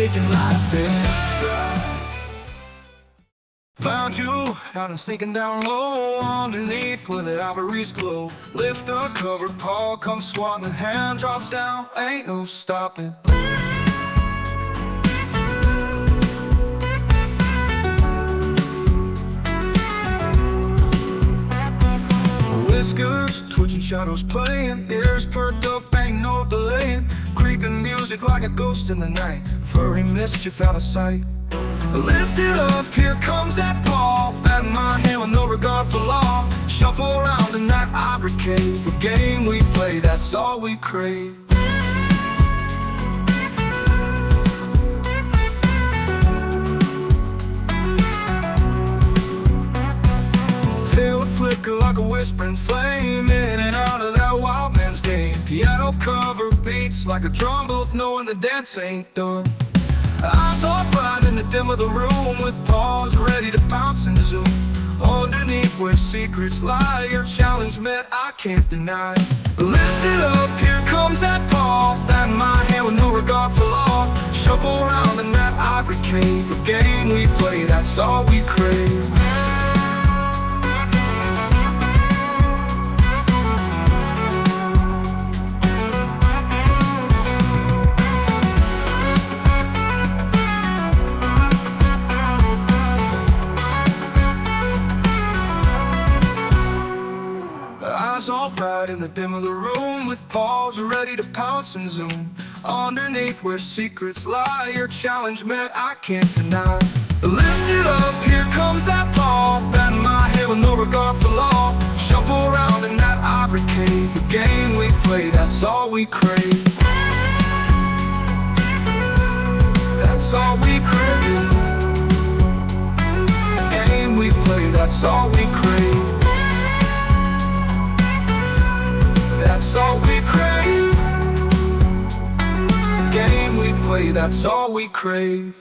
taking life in stride. Found you out and sneaking down low, underneath where the ivories glow. Lift the cover, paw comes swatting, hand drops down, ain't no stopping. Whiskers twitching, shadows playing, ears perked up, ain't no delaying. Creeping music like a ghost in the night, furry mischief out of sight. Lift it up, here comes that paw, bat in my hand with no regard for law. Shuffle around in that ivory cave, the game we play, that's all we crave. Tail a flicker like a whispering flame, in and out of that wild man's game. Piano cover beats like a drum, both knowing the dance ain't done. Eyes all bright in the dim of the room, with paws ready to pounce and zoom. Underneath where secrets lie, your challenge met, I can't deny. Lift it up, here comes that paw, bat in my hand with no regard for law. Shuffle around in that ivory cave, the game we play, that's all we crave. Eyes all bright in the dim of the room, with paws ready to pounce and zoom. Underneath where secrets lie, your challenge met, I can't deny. Lift it up, here comes that paw, bat in my hand with no regard for law. Shuffle around in that ivory cave, the game we play, that's all we crave. That's all we crave. The game we play, that's all we crave. That's all we crave. Game we play, that's all we crave.